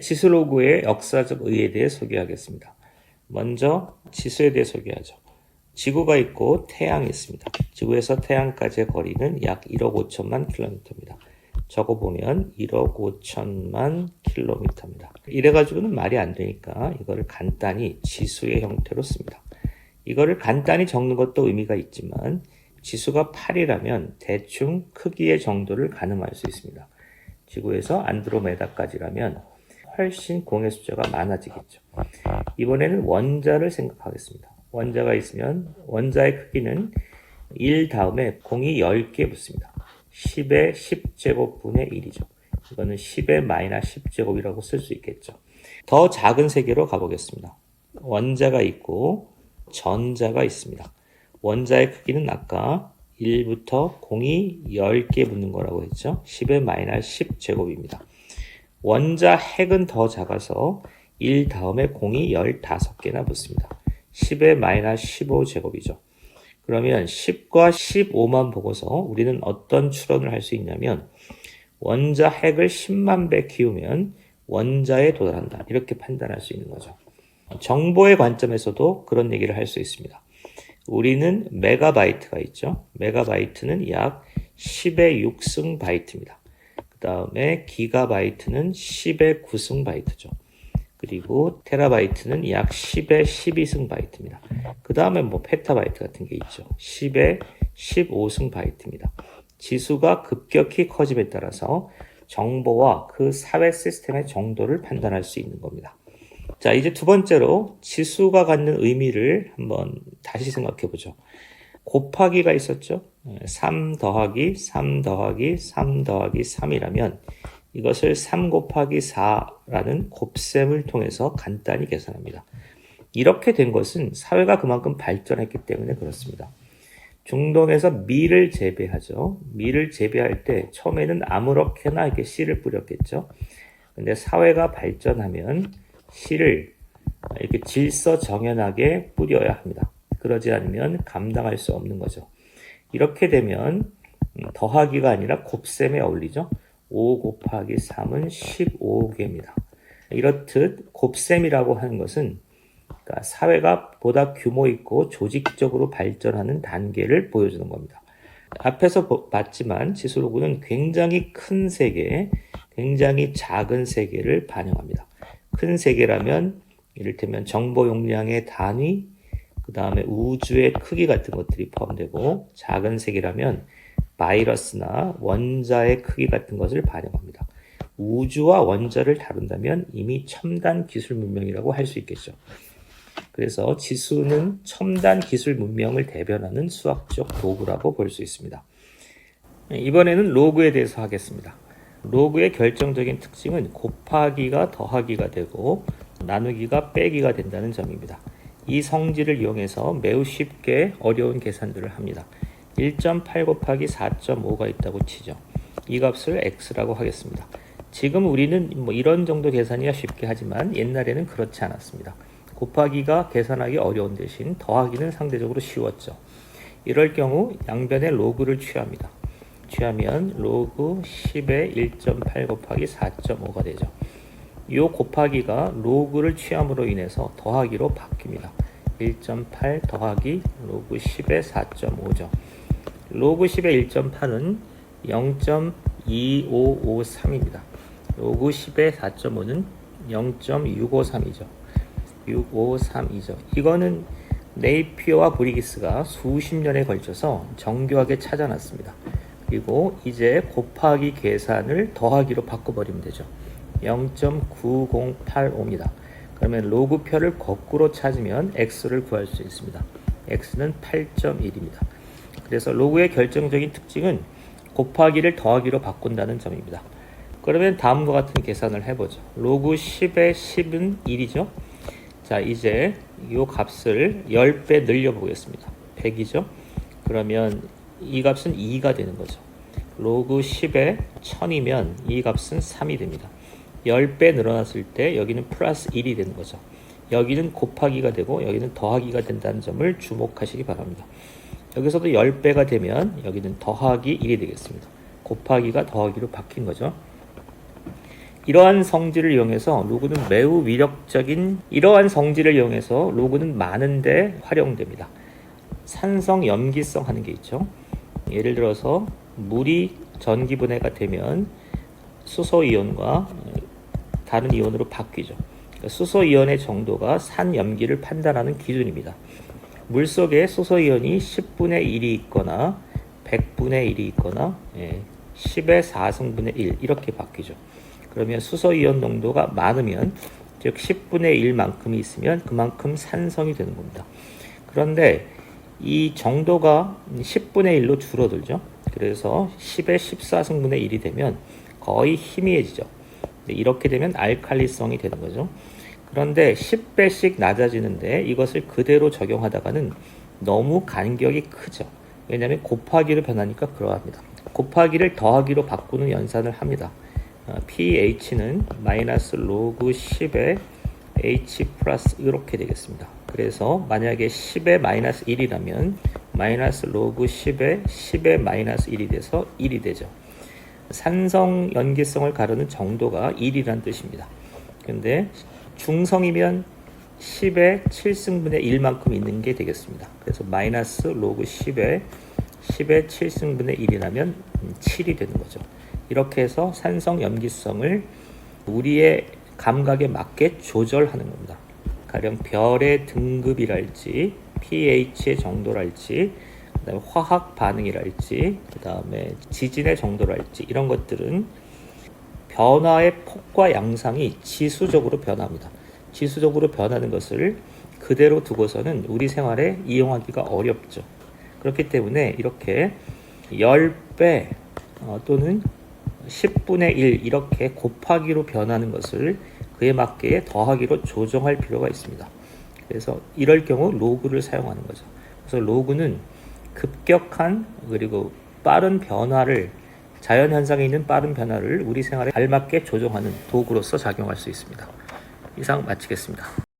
지수로그의 역사적 의의에 대해 소개하겠습니다. 먼저 지수에 대해 소개하죠. 지구가 있고 태양이 있습니다. 지구에서 태양까지의 거리는 약 1억 5천만 킬로미터입니다. 적어보면 1억 5천만 킬로미터입니다. 이래가지고는 말이 안 되니까 이거를 간단히 지수의 형태로 씁니다. 이거를 간단히 적는 것도 의미가 있지만 지수가 8이라면 대충 크기의 정도를 가늠할 수 있습니다. 지구에서 안드로메다까지라면 훨씬 공의 숫자가 많아지겠죠. 이번에는 원자를 생각하겠습니다. 원자가 있으면 원자의 크기는 1 다음에 공이 10개 붙습니다. 10의 10제곱분의 1이죠. 이거는 10의 마이너스 10제곱이라고 쓸 수 있겠죠. 더 작은 세계로 가보겠습니다. 원자가 있고 전자가 있습니다. 원자의 크기는 아까 1부터 공이 10개 붙는 거라고 했죠. 10의 마이너스 10제곱입니다. 원자 핵은 더 작아서 1 다음에 공이 15개나 붙습니다. 10의 마이너스 15제곱이죠. 그러면 10과 15만 보고서 우리는 어떤 추론을 할 수 있냐면 원자 핵을 10만 배 키우면 원자에 도달한다. 이렇게 판단할 수 있는 거죠. 정보의 관점에서도 그런 얘기를 할 수 있습니다. 우리는 메가바이트가 있죠. 메가바이트는 약 10의 6승 바이트입니다. 그 다음에 기가바이트는 10의 9승 바이트죠. 그리고 테라바이트는 약 10의 12승 바이트입니다. 그 다음에 페타바이트 같은 게 있죠. 10의 15승 바이트입니다. 지수가 급격히 커짐에 따라서 정보와 그 사회 시스템의 정도를 판단할 수 있는 겁니다. 자, 이제 두 번째로 지수가 갖는 의미를 한번 다시 생각해 보죠. 곱하기가 있었죠. 3 더하기 3 더하기 3 더하기 3이라면 이것을 3 곱하기 4라는 곱셈을 통해서 간단히 계산합니다. 이렇게 된 것은 사회가 그만큼 발전했기 때문에 그렇습니다. 중동에서 밀을 재배하죠. 밀을 재배할 때 처음에는 아무렇게나 이렇게 씨를 뿌렸겠죠. 근데 사회가 발전하면 씨를 이렇게 질서정연하게 뿌려야 합니다. 그러지 않으면 감당할 수 없는 거죠. 이렇게 되면 더하기가 아니라 곱셈에 어울리죠. 5 곱하기 3은 15개입니다. 이렇듯 곱셈이라고 하는 것은 그러니까 사회가 보다 규모 있고 조직적으로 발전하는 단계를 보여주는 겁니다. 앞에서 봤지만 지수로그는 굉장히 큰 세계, 굉장히 작은 세계를 반영합니다. 큰 세계라면 이를테면 정보 용량의 단위, 그 다음에 우주의 크기 같은 것들이 포함되고 작은 세계라면 바이러스나 원자의 크기 같은 것을 반영합니다. 우주와 원자를 다룬다면 이미 첨단 기술 문명이라고 할 수 있겠죠. 그래서 지수는 첨단 기술 문명을 대변하는 수학적 도구라고 볼 수 있습니다. 이번에는 로그에 대해서 하겠습니다. 로그의 결정적인 특징은 곱하기가 더하기가 되고 나누기가 빼기가 된다는 점입니다. 이 성질을 이용해서 매우 쉽게 어려운 계산들을 합니다. 1.8 곱하기 4.5가 있다고 치죠. 이 값을 x라고 하겠습니다. 지금 우리는 이런 정도 계산이야 쉽게 하지만 옛날에는 그렇지 않았습니다. 곱하기가 계산하기 어려운 대신 더하기는 상대적으로 쉬웠죠. 이럴 경우 양변에 로그를 취합니다. 취하면 로그 10의 1.8 곱하기 4.5가 되죠. 이 곱하기가 로그를 취함으로 인해서 더하기로 바뀝니다. 1.8 더하기 로그 10의 4.5죠. 로그 10의 1.8은 0.2553입니다. 로그 10의 4.5는 0.653이죠. 653이죠. 이거는 네이피어와 브리기스가 수십 년에 걸쳐서 정교하게 찾아놨습니다. 그리고 이제 곱하기 계산을 더하기로 바꿔버리면 되죠. 0.9085입니다. 그러면 로그표를 거꾸로 찾으면 x를 구할 수 있습니다. x는 8.1입니다. 그래서 로그의 결정적인 특징은 곱하기를 더하기로 바꾼다는 점입니다. 그러면 다음과 같은 계산을 해보죠. 로그 10의 10은 1이죠. 자, 이제 이 값을 10배 늘려보겠습니다. 100이죠. 그러면 이 값은 2가 되는 거죠. 로그 10에 1000이면 이 값은 3이 됩니다. 10배 늘어났을 때 여기는 플러스 1이 되는 거죠. 여기는 곱하기가 되고 여기는 더하기가 된다는 점을 주목하시기 바랍니다. 여기서도 10배가 되면 여기는 더하기 1이 되겠습니다. 곱하기가 더하기로 바뀐 거죠. 이러한 성질을 이용해서 로그는 매우 위력적인 이러한 성질을 이용해서 로그는 많은데 활용됩니다. 산성 염기성 하는 게 있죠. 예를 들어서 물이 전기분해가 되면 수소이온과 다른 이온으로 바뀌죠. 그러니까 수소이온의 정도가 산염기를 판단하는 기준입니다. 물속에 수소이온이 10분의 1이 있거나 100분의 1이 있거나 10의 4승분의 1 이렇게 바뀌죠. 그러면 수소이온 농도가 많으면 즉 10분의 1만큼이 있으면 그만큼 산성이 되는 겁니다. 그런데 이 정도가 10분의 1로 줄어들죠. 그래서 10의 14승분의 1이 되면 거의 희미해지죠. 이렇게 되면 알칼리성이 되는 거죠. 그런데 10배씩 낮아지는데 이것을 그대로 적용하다가는 너무 간격이 크죠. 왜냐하면 곱하기로 변하니까 그러합니다. 곱하기를 더하기로 바꾸는 연산을 합니다. pH는 마이너스 로그 10의 h 플러스 이렇게 되겠습니다. 그래서 만약에 10의 마이너스 1이라면 마이너스 로그 10의 10의 마이너스 1이 돼서 1이 되죠. 산성 연기성을 가르는 정도가 1이란 뜻입니다. 근데 중성이면 10의 7승분의 1만큼 있는 게 되겠습니다. 그래서 마이너스 로그 10의 7승분의 1이라면 7이 되는 거죠. 이렇게 해서 산성 염기성을 우리의 감각에 맞게 조절하는 겁니다. 가령 별의 등급이랄지 pH의 정도랄지 그다음에 화학 반응이랄지 그다음에 지진의 정도랄지 이런 것들은 변화의 폭과 양상이 지수적으로 변합니다. 지수적으로 변하는 것을 그대로 두고서는 우리 생활에 이용하기가 어렵죠. 그렇기 때문에 이렇게 10배 또는 10분의 1 이렇게 곱하기로 변하는 것을 그에 맞게 더하기로 조정할 필요가 있습니다. 그래서 이럴 경우 로그를 사용하는 거죠. 그래서 로그는 급격한 그리고 빠른 변화를 자연현상에 있는 빠른 변화를 우리 생활에 알맞게 조정하는 도구로서 작용할 수 있습니다. 이상 마치겠습니다.